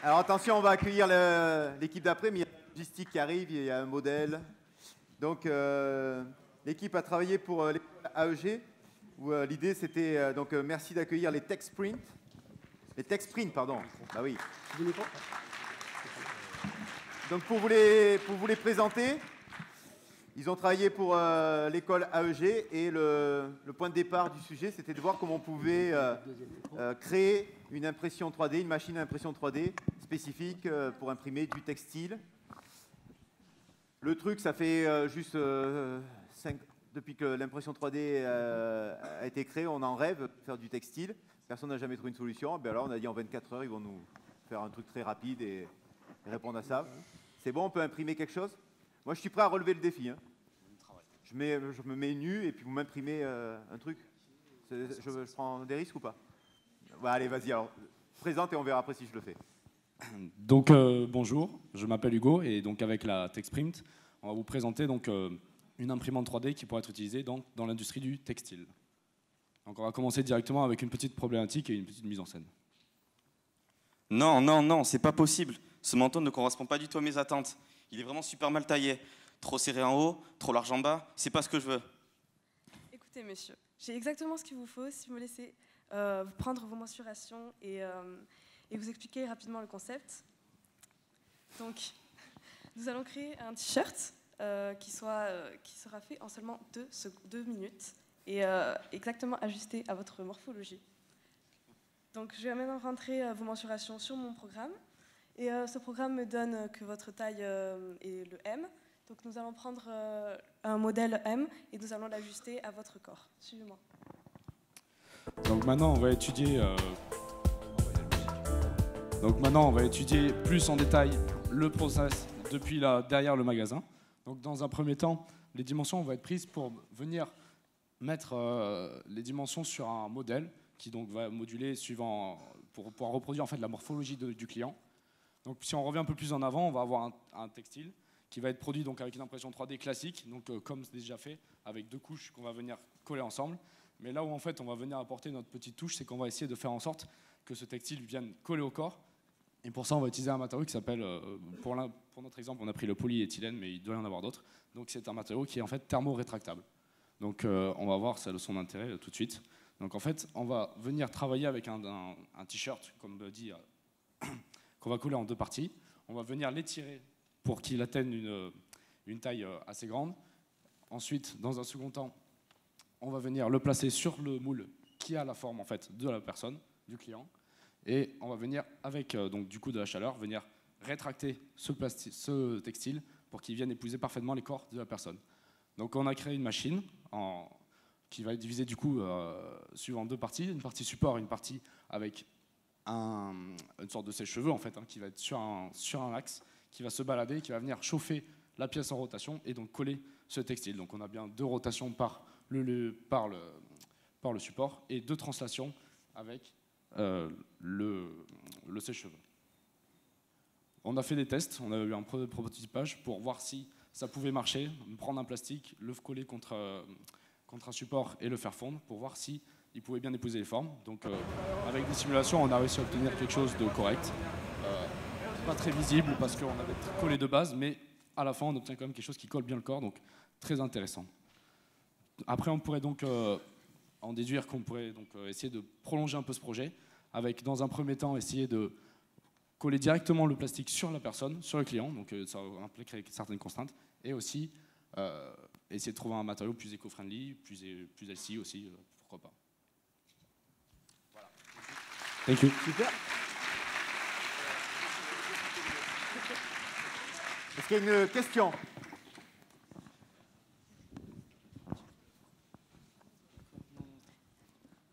Alors attention, on va accueillir l'équipe d'après, mais il y a la logistique qui arrive, il y a un modèle. Donc l'équipe a travaillé pour l'école AEG, où l'idée c'était, merci d'accueillir les Tech Sprint. Les Tech Sprint, pardon. Bah oui. Donc pour vous les présenter, ils ont travaillé pour l'école AEG et le point de départ du sujet, c'était de voir comment on pouvait créer une impression 3D, une machine à impression 3D spécifique pour imprimer du textile. Le truc, ça fait juste depuis que l'impression 3D a été créée, on en rêve de faire du textile. Personne n'a jamais trouvé une solution. Ben alors on a dit en 24 heures, ils vont nous faire un truc très rapide et répondre à ça. C'est bon, on peut imprimer quelque chose? Moi, je suis prêt à relever le défi. Hein. Je me mets nu et puis vous m'imprimez un truc. Je prends des risques ou pas? Ouais, allez, vas-y, alors présente et on verra après si je le fais. Donc bonjour, je m'appelle Hugo et donc avec la TechSprint, on va vous présenter donc une imprimante 3D qui pourrait être utilisée dans l'industrie du textile. Donc on va commencer directement avec une petite problématique et une petite mise en scène. Non, non, non, c'est pas possible. Ce manteau ne correspond pas du tout à mes attentes. Il est vraiment super mal taillé. Trop serré en haut, trop large en bas, c'est pas ce que je veux. Écoutez, monsieur, j'ai exactement ce qu'il vous faut si vous me laissez prendre vos mensurations et vous expliquer rapidement le concept. Donc, nous allons créer un t-shirt qui sera fait en seulement 2 minutes et exactement ajusté à votre morphologie. Donc, je vais maintenant rentrer vos mensurations sur mon programme. Et ce programme me donne que votre taille est le M. Donc nous allons prendre un modèle M et nous allons l'ajuster à votre corps. Suivez-moi. Donc maintenant, on va étudier plus en détail le process depuis derrière le magasin. Donc dans un premier temps, les dimensions vont être prises pour venir mettre les dimensions sur un modèle qui donc va moduler pour pouvoir reproduire en fait la morphologie du client. Donc si on revient un peu plus en avant, on va avoir un textile qui va être produit donc avec une impression 3D classique, donc comme c'est déjà fait, avec 2 couches qu'on va venir coller ensemble. Mais là où en fait on va venir apporter notre petite touche, c'est qu'on va essayer de faire en sorte que ce textile vienne coller au corps. Et pour ça, on va utiliser un matériau qui s'appelle, pour notre exemple, on a pris le polyéthylène, mais il doit y en avoir d'autres. Donc c'est un matériau qui est en fait thermo-rétractable. Donc on va voir son intérêt tout de suite. Donc en fait, on va venir travailler avec un t-shirt, comme dit, qu'on va coller en 2 parties. On va venir l'étirer pour qu'il atteigne une taille assez grande. Ensuite, dans un second temps, on va venir le placer sur le moule qui a la forme en fait, de la personne, du client. Et on va venir, avec donc, du coup de la chaleur, venir rétracter ce textile pour qu'il vienne épouser parfaitement les corps de la personne. Donc on a créé une machine qui va être divisée du coup suivant 2 parties. Une partie support et une partie avec une sorte de sèche-cheveux en fait, qui va être sur un axe, qui va se balader, qui va venir chauffer la pièce en rotation et donc coller ce textile. Donc on a bien 2 rotations par le support et 2 translations avec le sèche-cheveux. On a fait des tests, on a eu un prototypage pour voir si ça pouvait marcher, prendre un plastique, le coller contre un support et le faire fondre pour voir si il pouvait bien épouser les formes. Donc avec des simulations, on a réussi à obtenir quelque chose de correct. Pas très visible parce qu'on avait collé de base, mais à la fin, on obtient quand même quelque chose qui colle bien le corps, donc très intéressant. Après, on pourrait donc en déduire qu'on pourrait donc essayer de prolonger un peu ce projet, avec dans un premier temps essayer de coller directement le plastique sur la personne, sur le client, donc ça impliquerait certaines contraintes, et aussi essayer de trouver un matériau plus éco-friendly, plus healthy aussi, pourquoi pas. Voilà. Thank you. Super. Est-ce qu'il y a une question?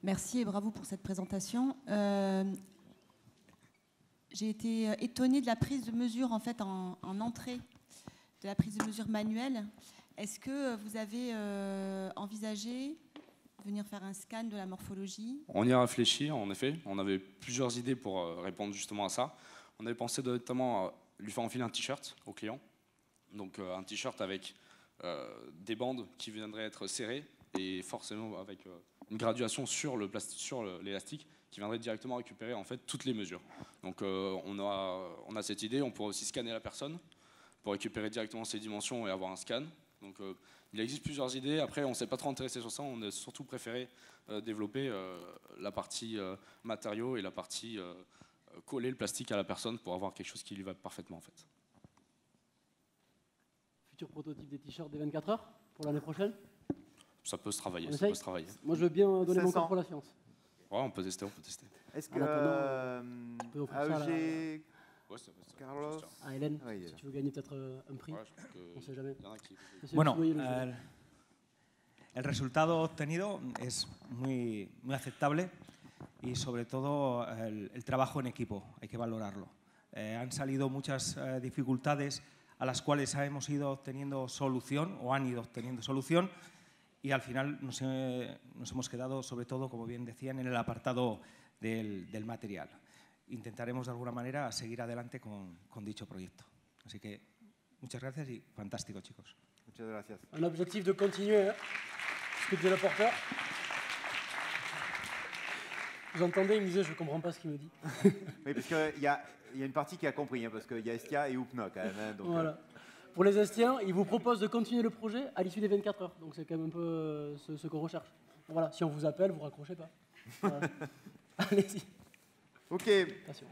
Merci et bravo pour cette présentation. J'ai été étonnée de la prise de mesure en fait en entrée, de la prise de mesure manuelle. Est-ce que vous avez envisagé venir faire un scan de la morphologie? On y a réfléchi, en effet. On avait plusieurs idées pour répondre justement à ça. On avait pensé notamment lui faire enfiler un t-shirt au client. Donc un t-shirt avec des bandes qui viendraient être serrées et forcément avec une graduation sur l'élastique qui viendrait directement récupérer en fait toutes les mesures. Donc on a cette idée, on pourrait aussi scanner la personne pour récupérer directement ses dimensions et avoir un scan. Donc il existe plusieurs idées, après on ne s'est pas trop intéressé sur ça, on a surtout préféré développer la partie matériaux et la partie coller le plastique à la personne pour avoir quelque chose qui lui va parfaitement en fait. Futur prototype des t-shirts des 24 heures pour l'année prochaine? Ça peut se travailler, On ça essaye. peut se travailler. Moi je veux bien donner mon 500. corps pour la science. Ouais, on peut tester, on peut tester. Est-ce En que attendant, peux offrir ça à la- AEG, Ouais, ça peut se Carlos, Ah Hélène, Ouais, il est si là. tu veux gagner peut-être un prix, Ouais, je pense que on sait jamais. il y en a qui- Monsieur Bueno, Soudoyer, le jeu. el resultado obtenido es muy aceptable y sobre todo el trabajo en equipo, hay que valorarlo. Han salido muchas dificultades a las cuales hemos ido obteniendo solución o han ido obteniendo solución y al final nos hemos quedado sobre todo, como bien decían, en el apartado del material. Intentaremos de alguna manera seguir adelante con dicho proyecto. Así que muchas gracias y fantástico, chicos. muchas gracias. Un objectif de continuer, hein. Ce que disait le porteur. Vous entendez, il me disait, je ne comprends pas ce qu'il me dit. Oui, parce qu'il y a une partie qui a compris, hein, parce qu'il y a Estia et Oupna quand même. Hein, donc, Voilà. Pour les Estiens, ils vous proposent de continuer le projet à l'issue des 24 heures. Donc c'est quand même un peu ce qu'on recherche. Voilà, si on vous appelle, vous raccrochez pas. Voilà. Allez-y. Ok, Attention.